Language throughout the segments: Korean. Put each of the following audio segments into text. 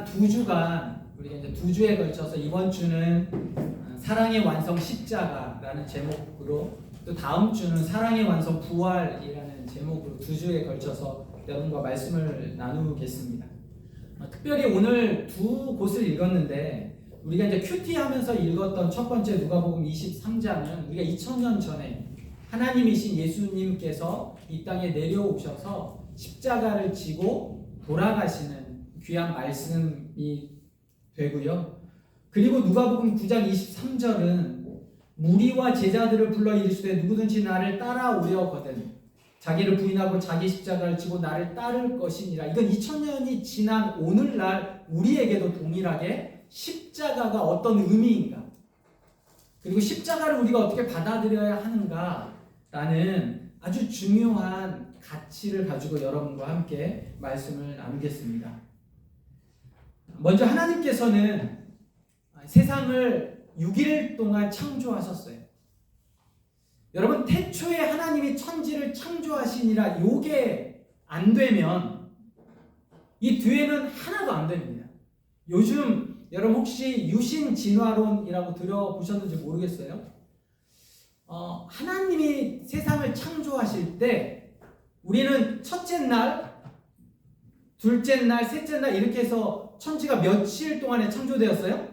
두 주간 우리가 이제 두 주에 걸쳐서 이번 주는 사랑의 완성 십자가라는 제목으로, 또 다음 주는 사랑의 완성 부활이라는 제목으로 두 주에 걸쳐서 여러분과 말씀을 나누겠습니다. 특별히 오늘 두 곳을 읽었는데, 우리가 이제 큐티 하면서 읽었던 첫 번째 누가복음 23장은 우리가 2000년 전에 하나님이신 예수님께서 이 땅에 내려오셔서 십자가를 지고 돌아가시는 귀한 말씀이 되고요. 그리고 누가복음 9장 23절은 무리와 제자들을 불러 이르시되 누구든지 나를 따라오려거든 자기를 부인하고 자기 십자가를 지고 나를 따를 것이니라. 이건 2000년이 지난 오늘날 우리에게도 동일하게 십자가가 어떤 의미인가, 그리고 십자가를 우리가 어떻게 받아들여야 하는가라는 아주 중요한 가치를 가지고 여러분과 함께 말씀을 나누겠습니다. 먼저 하나님께서는 세상을 6일 동안 창조하셨어요. 여러분, 태초에 하나님이 천지를 창조하시니라 요게 안 되면 이 뒤에는 하나도 안 됩니다. 요즘 여러분 혹시 유신 진화론이라고 들어보셨는지 모르겠어요. 하나님이 세상을 창조하실 때 우리는 첫째 날, 둘째 날, 셋째 날 이렇게 해서 천지가 며칠 동안에 창조되었어요?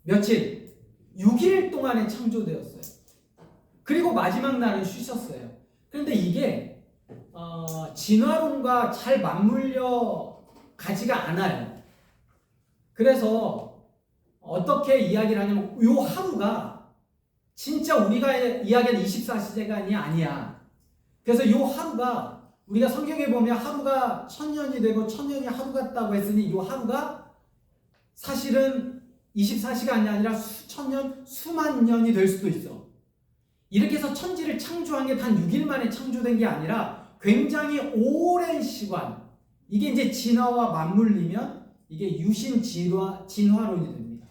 며칠? 6일 동안에 창조되었어요. 그리고 마지막 날은 쉬셨어요. 그런데 이게 진화론과 잘 맞물려 가지가 않아요. 그래서 어떻게 이야기를 하냐면, 요 하루가 진짜 우리가 이야기하는 24시간이 아니야. 그래서 요 하루가, 우리가 성경에 보면 하루가 1000년이 되고 1000년이 하루 같다고 했으니 이 하루가 사실은 24시간이 아니라 수천 년, 수만 년이 될 수도 있어. 이렇게 해서 천지를 창조한 게 단 6일 만에 창조된 게 아니라 굉장히 오랜 시간, 이게 이제 진화와 맞물리면 이게 유신 진화론이 됩니다.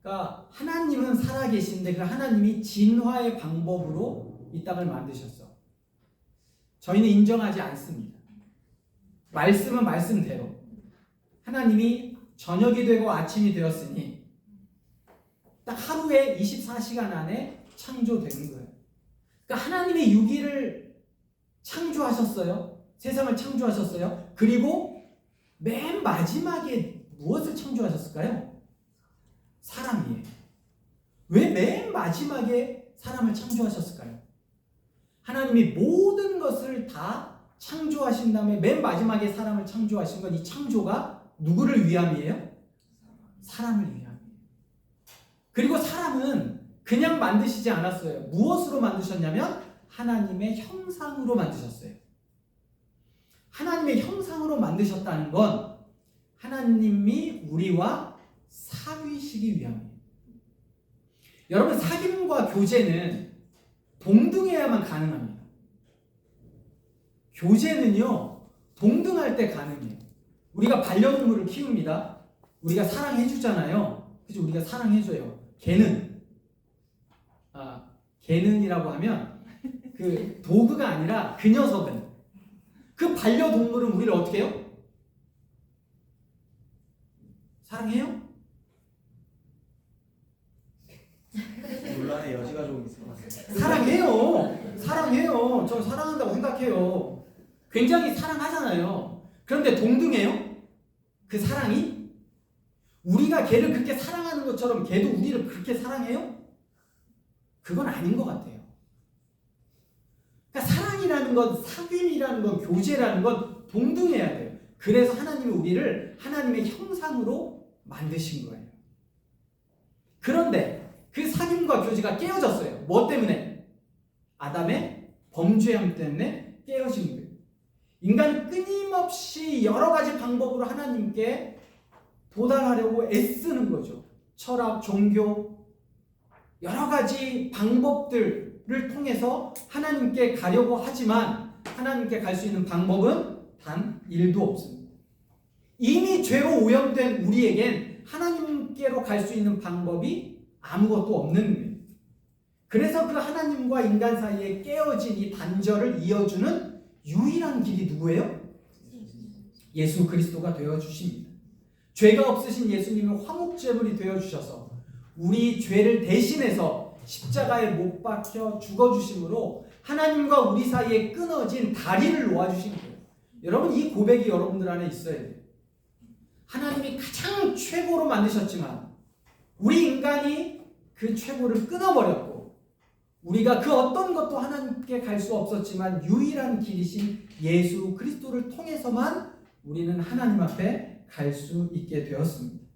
그러니까 하나님은 살아계신데 그 하나님이 진화의 방법으로 이 땅을 만드셨어. 저희는 인정하지 않습니다. 말씀은 말씀대로 하나님이 저녁이 되고 아침이 되었으니 딱 하루에 24시간 안에 창조된 거예요. 그러니까 하나님의 6일을 창조하셨어요. 세상을 창조하셨어요. 그리고 맨 마지막에 무엇을 창조하셨을까요? 사람이에요. 왜 맨 마지막에 사람을 창조하셨을까요? 하나님이 모든 것을 다 창조하신 다음에 맨 마지막에 사람을 창조하신 건, 이 창조가 누구를 위함이에요? 사람을 위함이에요. 그리고 사람은 그냥 만드시지 않았어요. 무엇으로 만드셨냐면 하나님의 형상으로 만드셨어요. 하나님의 형상으로 만드셨다는 건 하나님이 우리와 사귀시기 위함이에요. 여러분, 사귐과 교제는 동등해야만 가능합니다. 교제는요, 동등할 때 가능해요. 우리가 반려동물을 키웁니다. 우리가 사랑해주잖아요. 그죠? 우리가 사랑해줘요. 걔는이라고 하면 그 도구가 아니라 그 녀석은, 그 반려동물은 우리를 어떻게 해요? 사랑해요? 논란의 여지가 좀 있을 것 같아요. 사랑해요. 저 사랑한다고 생각해요. 굉장히 사랑하잖아요. 그런데 동등해요? 그 사랑이? 우리가 걔를 그렇게 사랑하는 것처럼 걔도 우리를 그렇게 사랑해요? 그건 아닌 것 같아요. 그러니까 사랑이라는 건, 사귐이라는 건, 교제라는 건 동등해야 돼요. 그래서 하나님이 우리를 하나님의 형상으로 만드신 거예요. 그런데 그 사귐과 교제가 깨어졌어요. 뭐 때문에? 아담의 범죄함 때문에 깨어진 거예요. 인간은 끊임없이 여러 가지 방법으로 하나님께 도달하려고 애쓰는 거죠. 철학, 종교, 여러 가지 방법들을 통해서 하나님께 가려고 하지만 하나님께 갈 수 있는 방법은 단 1도 없습니다. 이미 죄로 오염된 우리에겐 하나님께로 갈 수 있는 방법이 아무것도 없는 거예요. 그래서 그 하나님과 인간 사이에 깨어진 이 단절을 이어주는 유일한 길이 누구예요? 예수 그리스도가 되어 주십니다. 죄가 없으신 예수님은 화목제물이 되어 주셔서 우리 죄를 대신해서 십자가에 못 박혀 죽어 주심으로 하나님과 우리 사이에 끊어진 다리를 놓아 주신 거예요. 여러분, 이 고백이 여러분들 안에 있어야 돼요. 하나님이 가장 최고로 만드셨지만 우리 인간이 그 최고를 끊어버렸고, 우리가 그 어떤 것도 하나님께 갈 수 없었지만 유일한 길이신 예수 그리스도를 통해서만 우리는 하나님 앞에 갈 수 있게 되었습니다.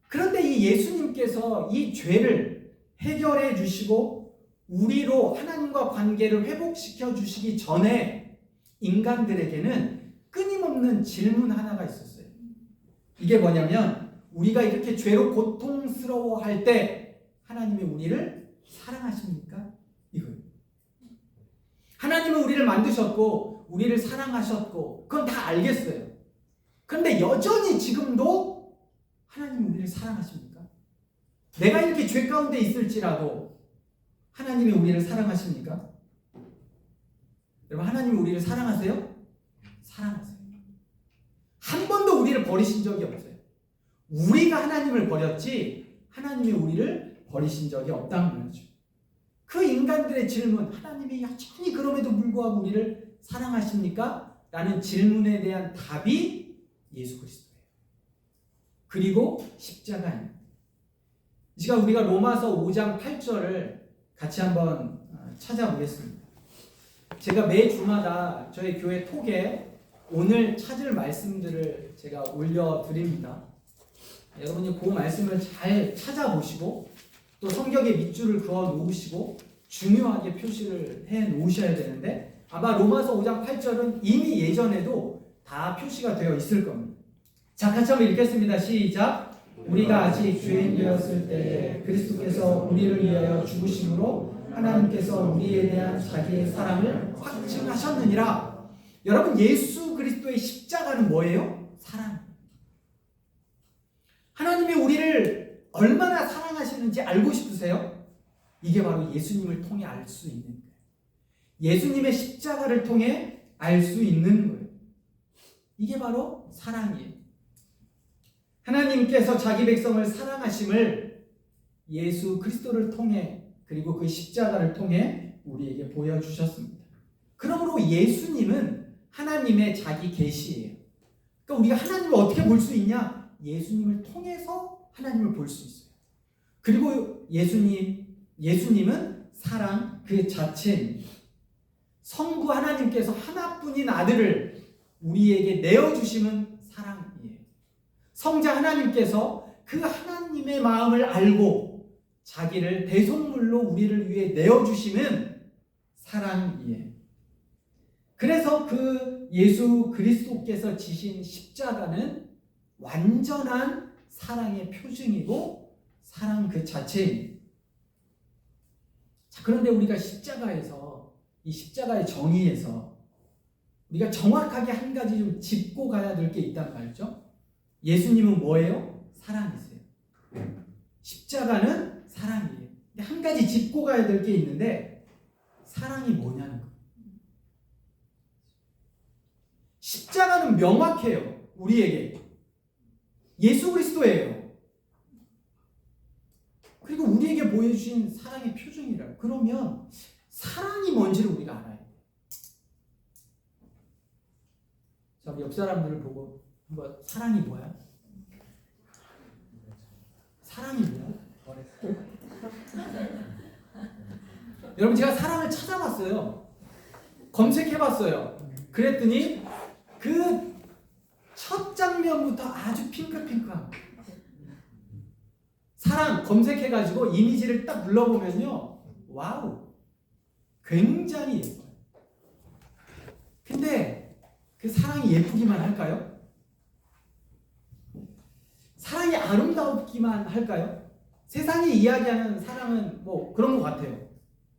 그런데 이 예수님께서 이 죄를 해결해 주시고 우리로 하나님과 관계를 회복시켜 주시기 전에 인간들에게는 끊임없는 질문 하나가 있었어요. 이게 뭐냐면, 우리가 이렇게 죄로 고통스러워할 때 하나님이 우리를 사랑하십니까? 이거예요. 하나님은 우리를 만드셨고 우리를 사랑하셨고 그건 다 알겠어요. 그런데 여전히 지금도 하나님은 우리를 사랑하십니까? 내가 이렇게 죄 가운데 있을지라도 하나님이 우리를 사랑하십니까? 여러분, 하나님이 우리를 사랑하세요? 사랑하세요. 한 번도 우리를 버리신 적이 없어요. 우리가 하나님을 버렸지 하나님이 우리를 버리신 적이 없다는 거죠. 그 인간들의 질문, 하나님이 여전히 그럼에도 불구하고 우리를 사랑하십니까? 라는 질문에 대한 답이 예수 그리스도예요. 그리고 십자가입니다. 이 시간 우리가 로마서 5장 8절을 같이 한번 찾아보겠습니다. 제가 매 주마다 저희 교회 톡에 오늘 찾을 말씀들을 제가 올려드립니다. 여러분이 그 말씀을 잘 찾아보시고 또 성경에 밑줄을 그어 놓으시고 중요하게 표시를 해 놓으셔야 되는데, 아마 로마서 5장 8절은 이미 예전에도 다 표시가 되어 있을 겁니다. 자, 같이 한번 읽겠습니다. 시작. 우리가 아직 죄인되었을 때에 그리스도께서 우리를 위하여 죽으심으로 하나님께서 우리에 대한 자기의 사랑을 확증하셨느니라. 여러분, 예수 그리스도의 십자가는 뭐예요? 사랑. 하나님이 우리를 얼마나 사랑하시는지 알고 싶으세요? 이게 바로 예수님을 통해 알 수 있는 거예요. 예수님의 십자가를 통해 알 수 있는 거예요. 이게 바로 사랑이에요. 하나님께서 자기 백성을 사랑하심을 예수 그리스도를 통해, 그리고 그 십자가를 통해 우리에게 보여주셨습니다. 그러므로 예수님은 하나님의 자기 계시예요. 그러니까 우리가 하나님을 어떻게 볼 수 있냐? 예수님을 통해서 하나님을 볼 수 있어요. 그리고 예수님은 사랑 그 자체입니다. 성부 하나님께서 하나뿐인 아들을 우리에게 내어주심은 사랑이에요. 성자 하나님께서 그 하나님의 마음을 알고 자기를 대속물로 우리를 위해 내어주심은 사랑이에요. 그래서 그 예수 그리스도께서 지신 십자가는 완전한 사랑의 표징이고 사랑 그 자체입니다. 자, 그런데 우리가 십자가에서, 이 십자가의 정의에서 우리가 정확하게 한 가지 좀 짚고 가야 될 게 있단 말이죠. 예수님은 뭐예요? 사랑이세요. 십자가는 사랑이에요. 근데 한 가지 짚고 가야 될 게 있는데, 사랑이 뭐냐는 거예요. 십자가는 명확해요. 우리에게. 예수 그리스도예요. 그리고 우리에게 보여주신 사랑의 표정이라. 그러면 사랑이 뭔지를 우리가 알아야 돼요. 자, 옆 사람들을 보고 한번, 사랑이 뭐야? 사랑이 뭐야? 여러분, 제가 사랑을 찾아봤어요. 검색해봤어요. 그랬더니 그 첫 장면부터 아주 핑크핑크한 사랑 검색해가지고 이미지를 딱 눌러보면요, 와우, 굉장히 예뻐요. 근데 그 사랑이 예쁘기만 할까요? 사랑이 아름다웠기만 할까요? 세상이 이야기하는 사랑은 뭐 그런 것 같아요.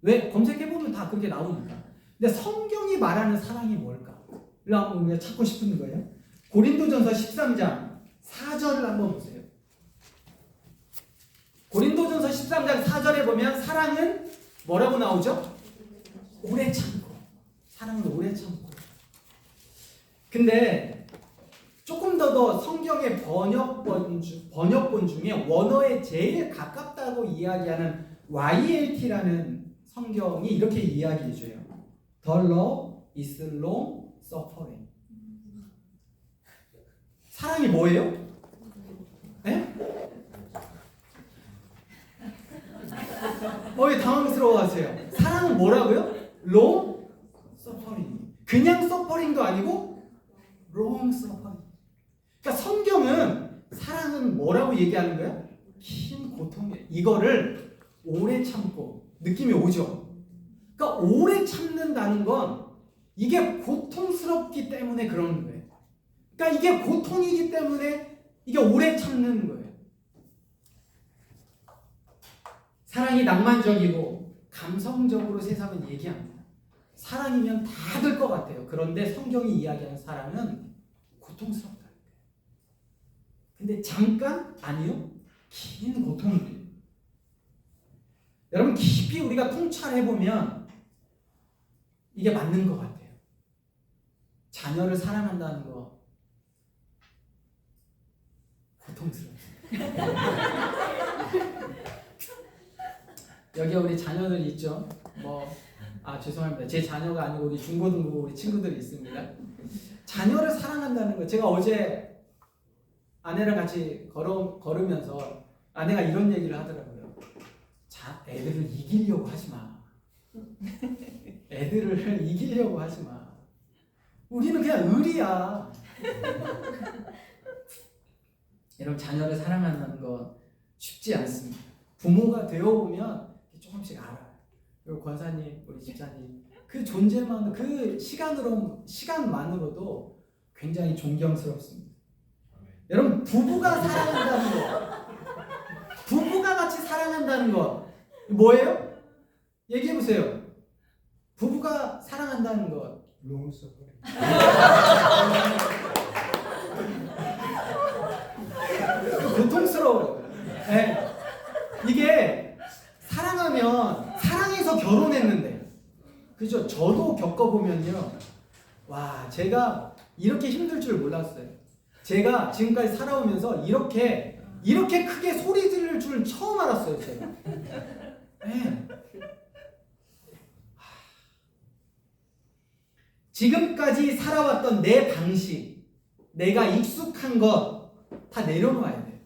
왜? 검색해보면 다 그렇게 나오니까. 근데 성경이 말하는 사랑이 뭘까? 이걸 한번 우리가 찾고 싶은 거예요. 고린도전서 13장 4절을 한번 보세요. 고린도전서 13장 4절에 보면 사랑은 뭐라고 나오죠? 오래 참고. 사랑은 오래 참고. 근데 조금 더 성경의 번역본 중에 원어에 제일 가깝다고 이야기하는 YLT라는 성경이 이렇게 이야기해줘요. The love is long suffering. 사랑이 뭐예요? 네? 왜 당황스러워하세요? 사랑은 뭐라고요? long suffering. 그냥 suffering도 아니고 long suffering. 그러니까 성경은 사랑은 뭐라고 얘기하는 거야? 긴 고통이에요. 이거를 오래 참고 느낌이 오죠? 그러니까 오래 참는다는 건 이게 고통스럽기 때문에 그러는 거예요. 그러니까 이게 고통이기 때문에 이게 오래 참는 거예요. 사랑이 낭만적이고 감성적으로 세상은 얘기합니다. 사랑이면 다 될 것 같아요. 그런데 성경이 이야기하는 사랑은 고통스럽다는 거예요. 근데 잠깐? 아니요. 긴 고통이에요. 여러분 깊이 우리가 통찰해보면 이게 맞는 것 같아요. 자녀를 사랑한다는 거 고통스러워요. 여기 우리 자녀들 있죠? 죄송합니다. 제 자녀가 아니고 우리 중고등부 우리 친구들이 있습니다. 자녀를 사랑한다는 거, 제가 어제 아내랑 같이 걸으면서 아내가 이런 얘기를 하더라고요. 애들을 이기려고 하지 마. 애들을 이기려고 하지 마. 우리는 그냥 의리야. 여러분 자녀를 사랑한다는 건 쉽지 않습니다. 부모가 되어보면 조금씩 알아요. 그리고 권사님, 우리 집사님 그 존재만, 그 시간만으로도 굉장히 존경스럽습니다. 여러분 부부가 사랑한다는 거, 부부가 같이 사랑한다는 거 뭐예요? 얘기해보세요. 부부가 사랑한다는 것 고통스러워요. 네. 이게 사랑하면 사랑해서 결혼했는데, 그죠? 저도 겪어보면요, 와, 제가 이렇게 힘들 줄 몰랐어요. 제가 지금까지 살아오면서 이렇게 크게 소리 지를 줄 처음 알았어요, 제가. 네. 지금까지 살아왔던 내 방식, 내가 익숙한 것 다 내려놓아야 돼요.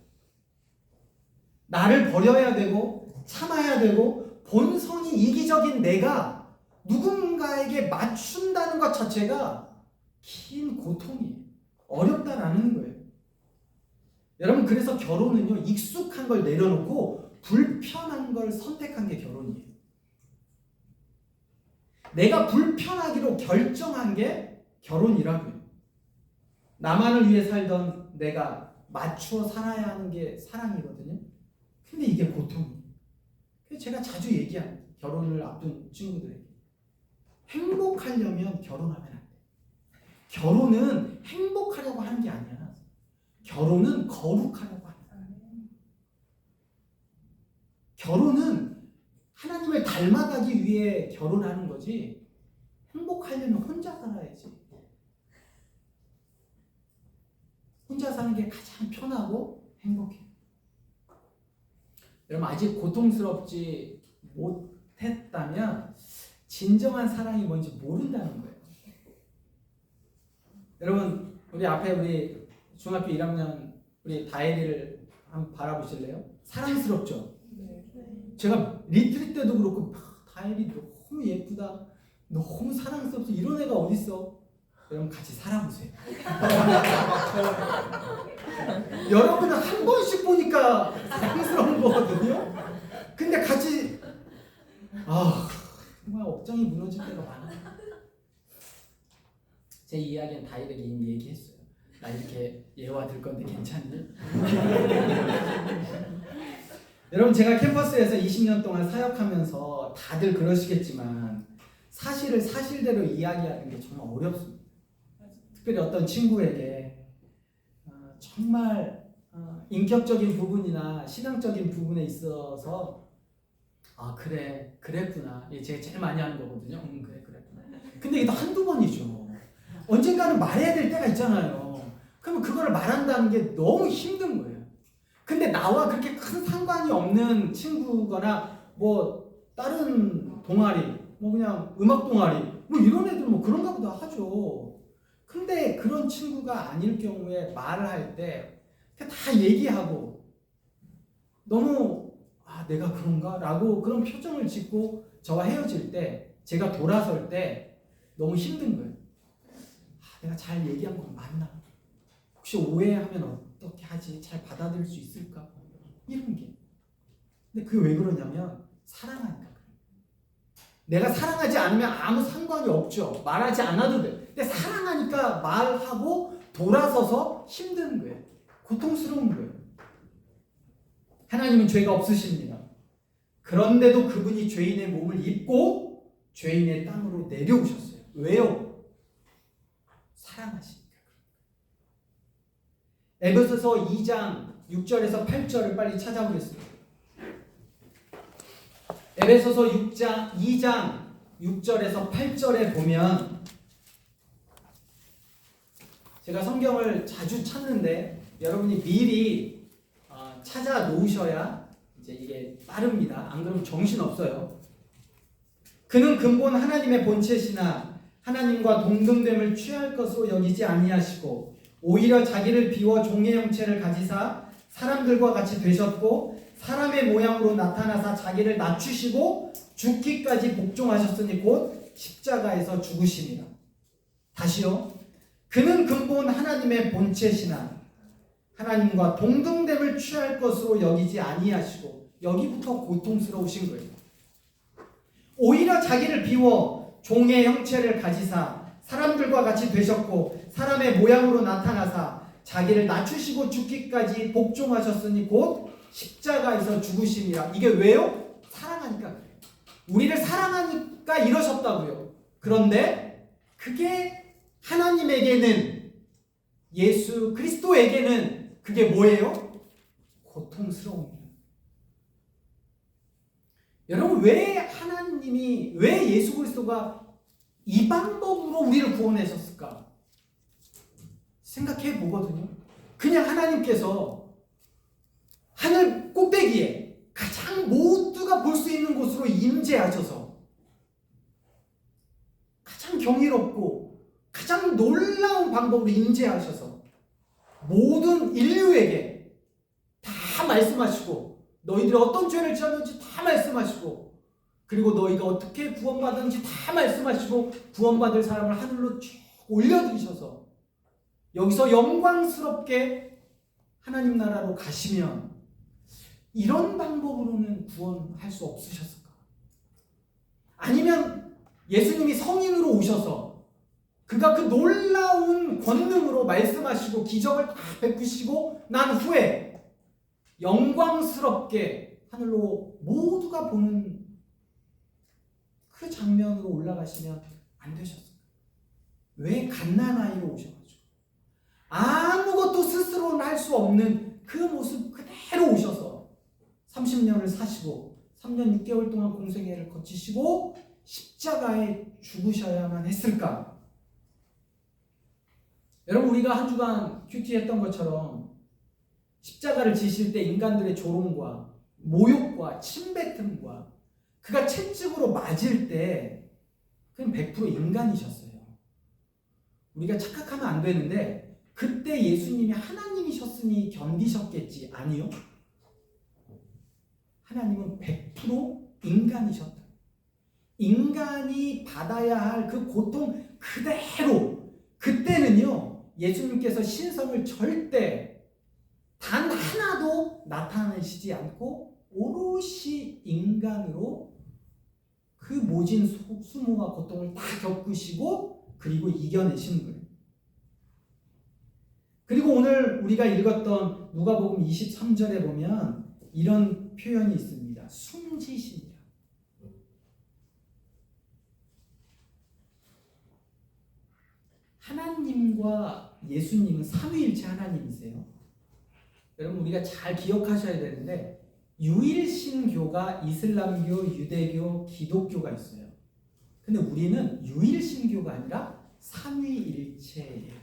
나를 버려야 되고 참아야 되고 본성이 이기적인 내가 누군가에게 맞춘다는 것 자체가 긴 고통이에요. 어렵다라는 거예요. 여러분 그래서 결혼은요, 익숙한 걸 내려놓고 불편한 걸 선택한 게 결혼이에요. 내가 불편하기로 결정한 게 결혼이라고요. 나만을 위해 살던 내가 맞추어 살아야 하는 게 사랑이거든요. 근데 이게 고통이에요. 그래서 제가 자주 얘기합니다. 결혼을 앞둔 친구들에게. 행복하려면 결혼하면 안 돼. 결혼은 행복하려고 하는 게 아니야. 결혼은 거룩하려고 하는 거야. 결혼은 하나님을 닮아가기 위해 결혼하는 거지, 행복하려면 혼자 살아야지. 혼자 사는 게 가장 편하고 행복해. 여러분 아직 고통스럽지 못했다면 진정한 사랑이 뭔지 모른다는 거예요. 여러분 우리 앞에 우리 중학교 1학년 우리 다혜리를 한번 바라보실래요? 사랑스럽죠? 네. 제가 리트릿 때도 그렇고 다혜리 너무 예쁘다, 너무 사랑스럽죠. 이런 애가 어딨어? 여러분 같이 살아보세요. 여러분은 한 번씩 보니까 사랑스러운 거거든요. 근데 같이 정말 억장이 무너질 때가 많아요. 제 이야기는 다이에게 이미 얘기했어요. 나 이렇게 예화 들 건데 괜찮니? 여러분 제가 캠퍼스에서 20년 동안 사역하면서 다들 그러시겠지만 사실을 사실대로 이야기하는 게 정말 어렵습니다. 특별히 어떤 친구에게 정말 인격적인 부분이나 신앙적인 부분에 있어서 그래 그랬구나, 이게 제가 제일 많이 하는 거거든요. 그래 그랬구나. 근데 이게 한두 번이죠. 언젠가는 말해야 될 때가 있잖아요. 그러면 그거를 말한다는 게 너무 힘든 거예요. 근데 나와 그렇게 큰 상관이 없는 친구거나 뭐 다른 동아리, 뭐 그냥 음악 동아리, 뭐 이런 애들 뭐 그런가 보다 하죠. 근데 그런 친구가 아닐 경우에 말을 할 때 다 얘기하고 너무 내가 그런가? 라고 그런 표정을 짓고 저와 헤어질 때 제가 돌아설 때 너무 힘든 거예요. 내가 잘 얘기한 건 맞나? 혹시 오해하면 어떻게 하지? 잘 받아들일 수 있을까? 이런 게. 근데 그게 왜 그러냐면 사랑하니까 그래요. 내가 사랑하지 않으면 아무 상관이 없죠. 말하지 않아도 돼. 근데 사랑하니까 말하고 돌아서서 힘든 거예요. 고통스러운 거예요. 하나님은 죄가 없으십니다. 그런데도 그분이 죄인의 몸을 입고 죄인의 땅으로 내려오셨어요. 왜요? 사랑하시니까. 에베소서 2장 6절에서 8절을 빨리 찾아보겠습니다. 에베소서 2장 6절에서 8절에 보면 제가 성경을 자주 찾는데 여러분이 미리 찾아 놓으셔야 이제 이게 빠릅니다. 안 그러면 정신 없어요. 그는 근본 하나님의 본체시나 하나님과 동등됨을 취할 것으로 여기지 아니하시고 오히려 자기를 비워 종의 형체를 가지사 사람들과 같이 되셨고 사람의 모양으로 나타나사 자기를 낮추시고 죽기까지 복종하셨으니 곧 십자가에서 죽으심이라. 다시요. 그는 근본 하나님의 본체시나 하나님과 동등됨을 취할 것으로 여기지 아니하시고 여기부터 고통스러우신 거예요. 오히려 자기를 비워 종의 형체를 가지사 사람들과 같이 되셨고 사람의 모양으로 나타나사 자기를 낮추시고 죽기까지 복종하셨으니 곧 십자가에서 죽으심이라. 이게 왜요? 사랑하니까 그래요. 우리를 사랑하니까 이러셨다고요. 그런데 그게 하나님에게는, 예수 그리스도에게는 그게 뭐예요? 고통스러움이에요. 여러분, 왜 예수 그리스도가 이 방법으로 우리를 구원하셨을까? 생각해 보거든요. 그냥 하나님께서 하늘 꼭대기에 가장 모두가 볼 수 있는 곳으로 임재하셔서 가장 경이롭고 가장 놀라운 방법으로 임재하셔서 모든 인류에게 다 말씀하시고 너희들이 어떤 죄를 지었는지 다 말씀하시고 그리고 너희가 어떻게 구원받았는지 다 말씀하시고 구원받을 사람을 하늘로 쭉 올려드리셔서 여기서 영광스럽게 하나님 나라로 가시면 이런 방법으로는 구원할 수 없으셨을까? 아니면 예수님이 성인으로 오셔서 그가 그 놀라운 권능으로 말씀하시고 기적을 다 베푸시고 난 후에 영광스럽게 하늘로 모두가 보는 그 장면으로 올라가시면 안 되셨을까? 왜 갓난아이로 오셔가지고 아무것도 스스로는 할 수 없는 그 모습 그대로 오셔서 30년을 사시고 3년 6개월 동안 공생애를 거치시고 십자가에 죽으셔야만 했을까? 여러분, 우리가 한 주간 큐티했던 것처럼 십자가를 지실 때 인간들의 조롱과 모욕과 침뱉음과 그가 채찍으로 맞을 때 그냥 100% 인간이셨어요. 우리가 착각하면 안 되는데 그때 예수님이 하나님이셨으니 견디셨겠지. 아니요. 하나님은 100% 인간이셨다. 인간이 받아야 할 그 고통 그대로. 그때는요, 예수님께서 신성을 절대 단 하나도 나타내시지 않고 오롯이 인간으로 그 모진 수모와 고통을 다 겪으시고 그리고 이겨내시는 거예요. 그리고 오늘 우리가 읽었던 누가복음 23절에 보면 이런 표현이 있습니다. 숨지시니라. 하나님과 예수님은 삼위일체 하나님이세요. 여러분, 우리가 잘 기억하셔야 되는데 유일신교가 이슬람교, 유대교, 기독교가 있어요. 근데 우리는 유일신교가 아니라 삼위일체예요.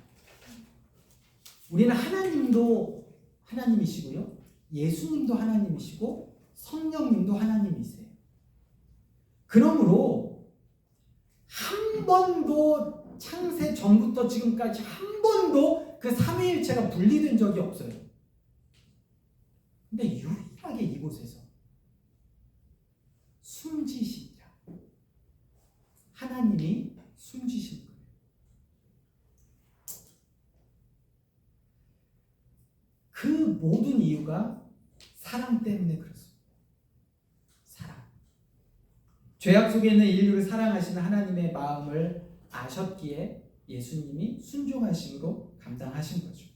우리는 하나님도 하나님이시고요, 예수님도 하나님이시고 성령님도 하나님이세요. 그러므로 한 번도 창세 전부터 지금까지 한 번도 그 삼위일체가 분리된 적이 없어요. 근데 유일하게 이곳에서 숨지신 자, 하나님이 숨지신 거예요. 그 모든 이유가 사랑 때문에 그렇습니다. 사랑. 죄악 속에 있는 인류를 사랑하시는 하나님의 마음을 아셨기에 예수님이 순종하심으로 감당하신 거죠.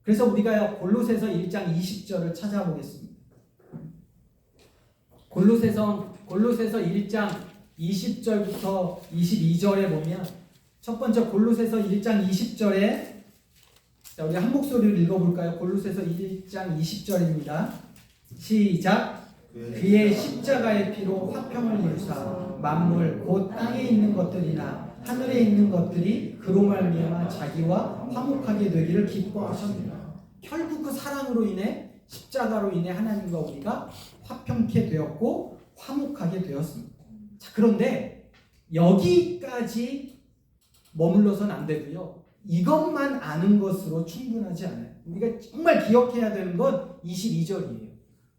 그래서 우리가 골로새서 1장 20절을 찾아보겠습니다. 골로새서 1장 20절부터 22절에 보면, 첫 번째 골로새서 1장 20절에, 자, 우리 한 목소리로 읽어볼까요? 골로새서 1장 20절입니다. 시작. 그의 십자가의 피로 화평을 이루사 만물 곧 땅에 있는 것들이나 하늘에 있는 것들이 그로 말미암아 자기와 화목하게 되기를 기뻐하셨느니라. 결국 그 사랑으로 인해, 십자가로 인해 하나님과 우리가 화평케 되었고 화목하게 되었습니다. 자, 그런데 여기까지 머물러서는 안 되고요, 이것만 아는 것으로 충분하지 않아요. 우리가 정말 기억해야 되는 건 22절이에요.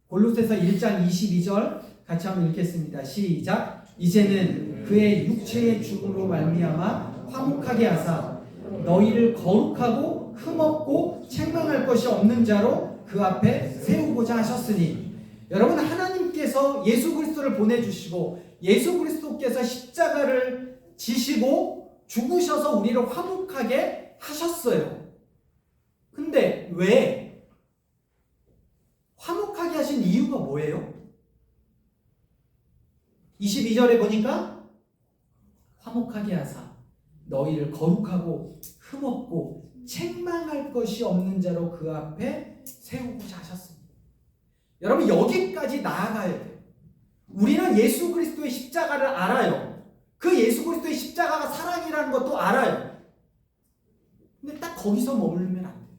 골로새서 1장 22절 같이 한번 읽겠습니다. 시작. 이제는 그의 육체의 죽음으로 말미암아 화목하게 하사 너희를 거룩하고 흠없고 책망할 것이 없는 자로 그 앞에 세우고자 하셨으니. 여러분, 하나님께서 예수 그리스도를 보내주시고 예수 그리스도께서 십자가를 지시고 죽으셔서 우리를 화목하게 하셨어요. 근데 왜? 화목하게 하신 이유가 뭐예요? 22절에 보니까 화목하게 하사 너희를 거룩하고 흠없고 책망할 것이 없는 자로 그 앞에 세우고자 하셨습니다. 여러분, 여기까지 나아가야 돼요. 우리는 예수 그리스도의 십자가를 알아요. 그 예수 그리스도의 십자가가 사랑이라는 것도 알아요. 근데 딱 거기서 머물면 안 돼요.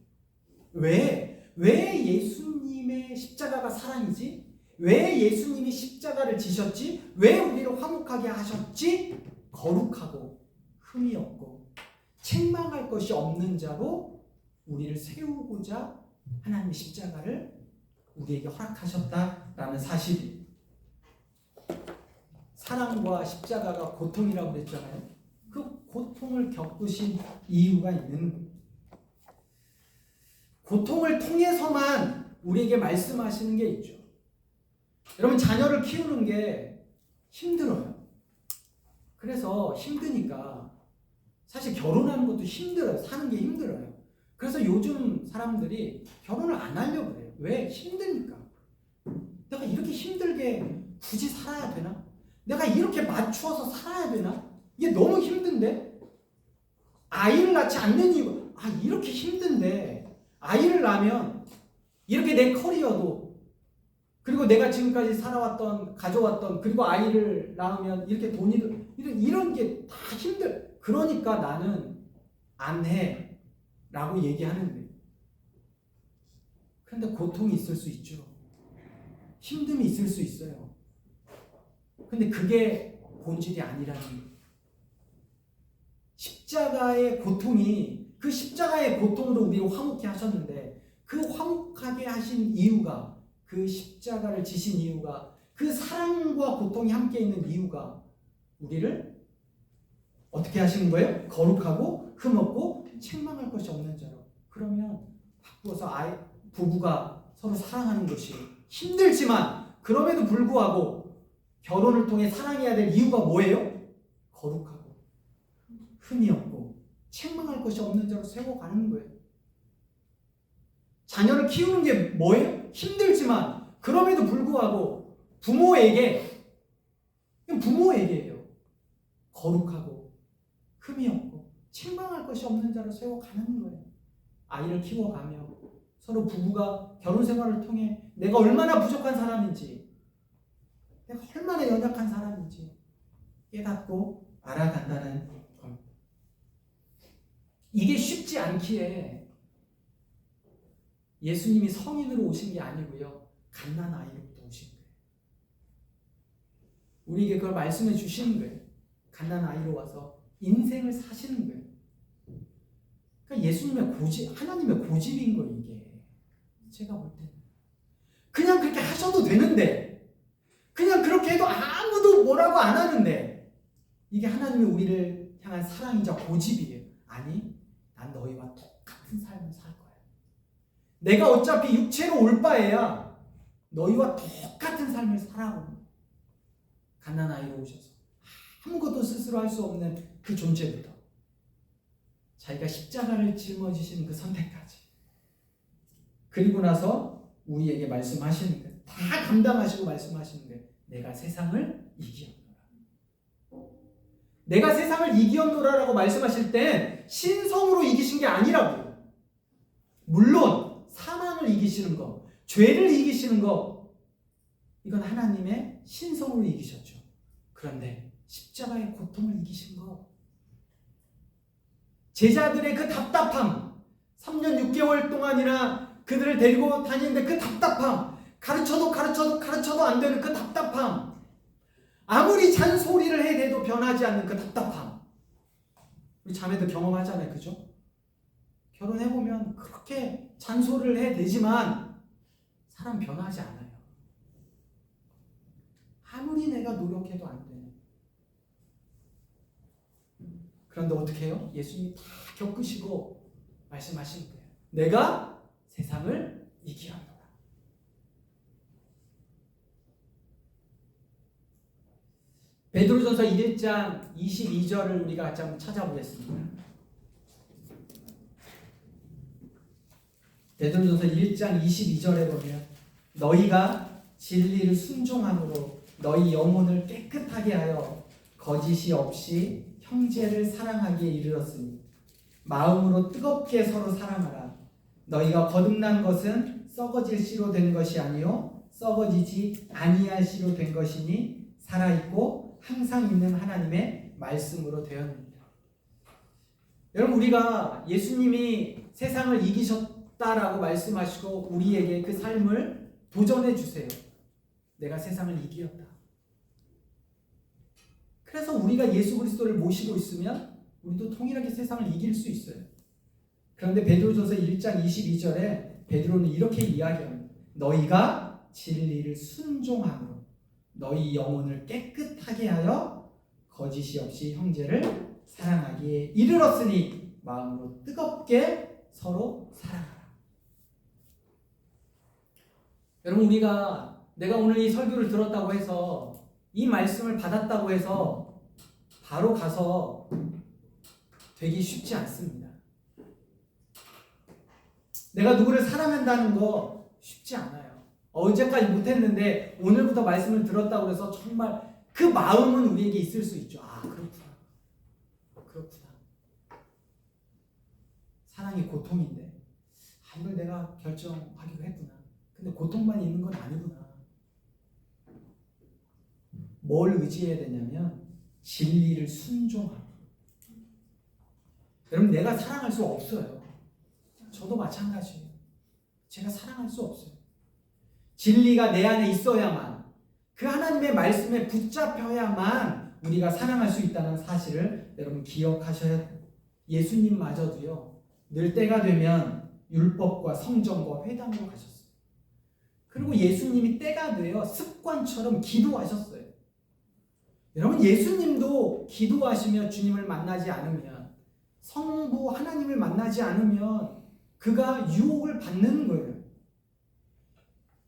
왜 예수님의 십자가가 사랑이지? 왜 예수님이 십자가를 지셨지? 왜 우리를 화목하게 하셨지? 거룩하고 흠이 없고 책망할 것이 없는 자로 우리를 세우고자 하나님의 십자가를 우리에게 허락하셨다라는 사실이. 사랑과 십자가가 고통이라고 그랬잖아요. 그 고통을 겪으신 이유가 있는 거예요. 고통을 통해서만 우리에게 말씀하시는 게 있죠. 여러분, 자녀를 키우는 게 힘들어요. 그래서 힘드니까 사실 결혼하는 것도 힘들어요. 사는 게 힘들어요. 그래서 요즘 사람들이 결혼을 안 하려고 그래요. 왜? 힘드니까. 내가 이렇게 힘들게 굳이 살아야 되나? 내가 이렇게 맞추어서 살아야 되나? 이게 너무 힘든데? 아이를 낳지 않는 이유가, 이렇게 힘든데 아이를 낳으면 이렇게 내 커리어도, 그리고 내가 지금까지 살아왔던, 가져왔던, 그리고 아이를 낳으면 이렇게 돈이, 이런 게 다 힘들. 그러니까 나는 안 해 라고 얘기하는데, 그런데 고통이 있을 수 있죠. 힘듦이 있을 수 있어요. 근데 그게 본질이 아니라는 거예요. 십자가의 고통이, 그 십자가의 고통으로 우리를 화목케 하셨는데, 그 화목하게 하신 이유가, 그 십자가를 지신 이유가, 그 사랑과 고통이 함께 있는 이유가 우리를 어떻게 하시는 거예요? 거룩하고 흠없고 책망할 것이 없는 자로. 그러면 바꾸어서 부부가 서로 사랑하는 것이 힘들지만, 그럼에도 불구하고 결혼을 통해 사랑해야 될 이유가 뭐예요? 거룩하고 흠이 없고 책망할 것이 없는 자로 세워가는 거예요. 자녀를 키우는 게 뭐예요? 힘들지만 그럼에도 불구하고 부모에게요. 거룩하고 흠이 없고 책망할 것이 없는 자로 세워가는 거예요. 아이를 키워가며 서로 부부가 결혼 생활을 통해 내가 얼마나 부족한 사람인지, 내가 얼마나 연약한 사람인지 깨닫고 알아간다는 겁니다. 이게 쉽지 않기에 예수님이 성인으로 오신 게 아니고요. 갓난아이로부터 오신 거예요. 우리에게 그걸 말씀해 주시는 거예요. 갓난아이로 와서 인생을 사시는 거예요. 그러니까 예수님의 고집, 하나님의 고집인 거예요, 이게. 제가 볼 때는. 그냥 그렇게 하셔도 되는데, 그냥 그렇게 해도 아무도 뭐라고 안 하는데, 이게 하나님이 우리를 향한 사랑이자 고집이에요. 아니, 난 너희와 똑같은 삶을 살 거야. 내가 어차피 육체로 올 바에야 너희와 똑같은 삶을 살아고. 갓난아이로 오셔서 아무것도 스스로 할 수 없는 그 존재부터 자기가 십자가를 짊어지시는 그 선택까지, 그리고 나서 우리에게 말씀하시는 거예요. 다 감당하시고 말씀하시는 거예요. 내가 세상을 이기었노라. 내가 세상을 이기었노라라고 말씀하실 땐 신성으로 이기신 게 아니라고요. 물론 사망을 이기시는 거, 죄를 이기시는 거, 이건 하나님의 신성으로 이기셨죠. 그런데 십자가의 고통을 이기신 거, 제자들의 그 답답함, 3년 6개월 동안이나 그들을 데리고 다니는데 그 답답함, 가르쳐도 안 되는 그 답답함, 아무리 잔소리를 해대도 변하지 않는 그 답답함, 우리 자매도 경험하잖아요. 그죠? 결혼해보면 그렇게 잔소리를 해대지만 사람 변하지 않아요. 아무리 내가 노력해도 안 돼. 그런데 어떻게 해요? 예수님이 다 겪으시고 말씀하신 거예요. 내가 세상을 이기었노라. 베드로전서 1장 22절을 우리가 같이 한번 찾아보겠습니다. 베드로전서 1장 22절에 보면 너희가 진리를 순종함으로 너희 영혼을 깨끗하게 하여 거짓이 없이 형제를 사랑하기에 이르렀으니 마음으로 뜨겁게 서로 사랑하라. 너희가 거듭난 것은 썩어질 씨로 된 것이 아니요 썩어지지 아니할 씨로 된 것이니 살아있고 항상 있는 하나님의 말씀으로 되었느니라. 여러분, 우리가 예수님이 세상을 이기셨다라고 말씀하시고 우리에게 그 삶을 도전해 주세요. 내가 세상을 이기었다. 그래서 우리가 예수 그리스도를 모시고 있으면 우리도 통일하게 세상을 이길 수 있어요. 그런데 베드로전서 1장 22절에 베드로는 이렇게 이야기합니다. 너희가 진리를 순종함으로 너희 영혼을 깨끗하게 하여 거짓이 없이 형제를 사랑하기에 이르렀으니 마음으로 뜨겁게 서로 사랑하라. 여러분, 내가 오늘 이 설교를 들었다고 해서, 이 말씀을 받았다고 해서 바로 가서 되기 쉽지 않습니다. 내가 누구를 사랑한다는 거 쉽지 않아요. 어제까지 못했는데 오늘부터 말씀을 들었다고 해서 정말 그 마음은 우리에게 있을 수 있죠. 아, 그렇구나. 사랑이 고통인데 이걸 내가 결정하기로 했구나. 근데 고통만 있는 건 아니구나. 뭘 의지해야 되냐면 진리를 순종하고. 여러분, 내가 사랑할 수 없어요. 저도 마찬가지예요. 제가 사랑할 수 없어요. 진리가 내 안에 있어야만, 그 하나님의 말씀에 붙잡혀야만 우리가 사랑할 수 있다는 사실을 여러분 기억하셔야 돼요. 예수님마저도요, 늘 때가 되면 율법과 성전과 회당으로 가셨어요. 그리고 예수님이 때가 되어 습관처럼 기도하셨어요. 여러분, 예수님도 기도하시며 주님을 만나지 않으면, 성부 하나님을 만나지 않으면 그가 유혹을 받는 거예요.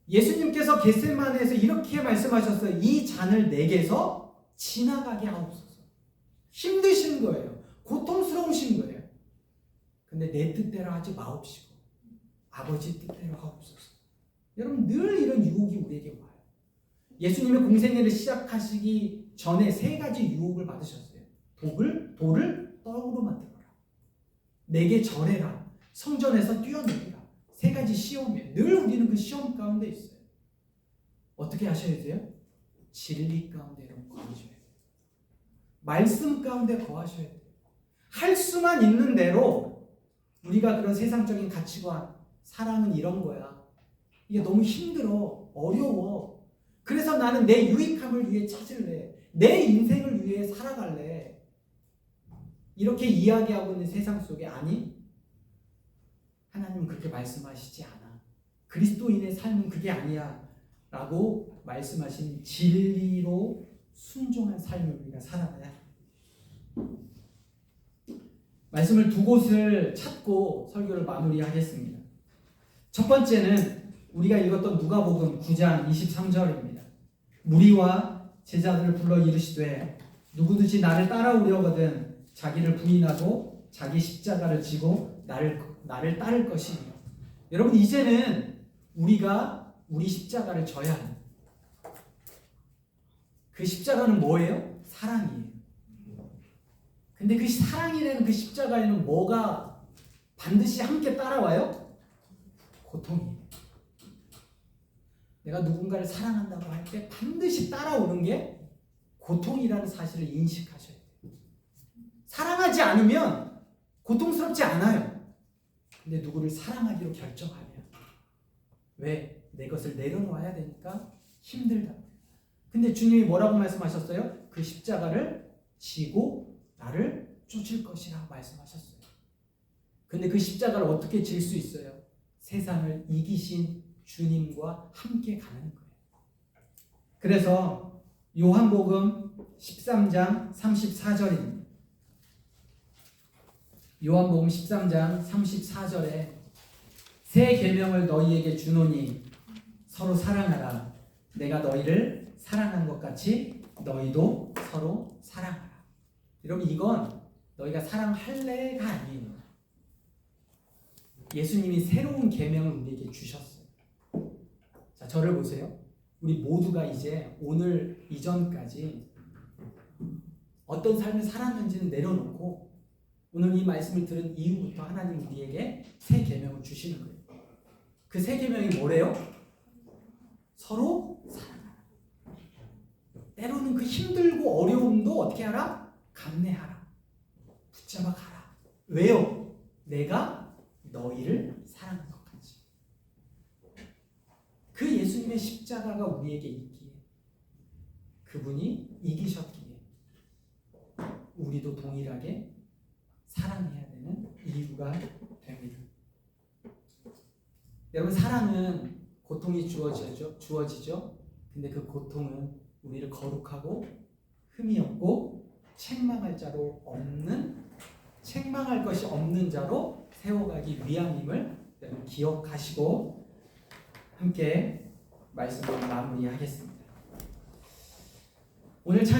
예수님께서 겟세마네에서 이렇게 말씀하셨어요. 이 잔을 내게서 지나가게 하옵소서. 힘드신 거예요. 고통스러우신 거예요. 근데 내 뜻대로 하지 마옵시고 아버지 뜻대로 하옵소서. 여러분, 늘 이런 유혹이 우리에게 와요. 예수님의 공생애를 시작하시기 전에 3가지 유혹을 받으셨어요. 돌을 떡으로 만들어라. 내게 절해라. 성전에서 뛰어내리라. 3가지 시험이에요. 늘 우리는 그 시험 가운데 있어요. 어떻게 하셔야 돼요? 진리 가운데 거하셔야 돼요. 말씀 가운데 거하셔야 돼요. 할 수만 있는 대로 우리가 그런 세상적인 가치관, 사랑은 이런 거야. 이게 너무 힘들어, 어려워. 그래서 나는 내 유익함을 위해 찾을래. 내 인생을 위해 살아갈래. 이렇게 이야기하고 있는 세상 속에 아니, 하나님은 그렇게 말씀하시지 않아. 그리스도인의 삶은 그게 아니야 라고 말씀하신 진리로 순종한 삶을 우리가 살아가야 해. 말씀을 두 곳을 찾고 설교를 마무리하겠습니다. 첫 번째는 우리가 읽었던 누가복음 9장 23절입니다. 무리와 제자들을 불러 이르시되 누구든지 나를 따라오려거든 자기를 부인하고 자기 십자가를 지고 나를 따를 것이며. 여러분, 이제는 우리가 우리 십자가를 져야 합니다. 그 십자가는 뭐예요? 사랑이에요. 근데 그 사랑이라는 그 십자가에는 뭐가 반드시 함께 따라와요? 고통이에요. 내가 누군가를 사랑한다고 할 때 반드시 따라오는 게 고통이라는 사실을 인식하셔야 돼요. 사랑하지 않으면 고통스럽지 않아요. 근데 누구를 사랑하기로 결정하면 왜? 내 것을 내려놓아야 되니까 힘들다. 근데 주님이 뭐라고 말씀하셨어요? 그 십자가를 지고 나를 쫓을 것이라고 말씀하셨어요. 근데 그 십자가를 어떻게 질 수 있어요? 세상을 이기신 주님과 함께 가는 거예요. 그래서 요한복음 13장 34절입니다. 요한복음 13장 34절에 새 계명을 너희에게 주노니 서로 사랑하라. 내가 너희를 사랑한 것 같이 너희도 서로 사랑하라. 여러분, 이건 너희가 사랑할래가 아니에요. 예수님이 새로운 계명을 우리에게 주셨어요. 자, 저를 보세요. 우리 모두가 이제 오늘 이전까지 어떤 삶을 살았는지는 내려놓고 오늘 이 말씀을 들은 이후부터 하나님 우리에게 새 계명을 주시는 거예요. 그 새 계명이 뭐래요? 서로 사랑하라. 때로는 그 힘들고 어려움도 어떻게 하라? 감내하라. 붙잡아 가라. 왜요? 내가 너희를 사랑한 것 같이. 그 예수님의 십자가가 우리에게 있기에, 그분이 이기셨기에 우리도 동일하게 사랑해야 되는 이유가 됩니다. 여러분, 사랑은 고통이 주어지죠. 근데 그 고통은 우리를 거룩하고 흠이 없고 책망할 것이 없는 자로 세워가기 위함임을 여러분 기억하시고 함께 말씀을 마무리하겠습니다. 오늘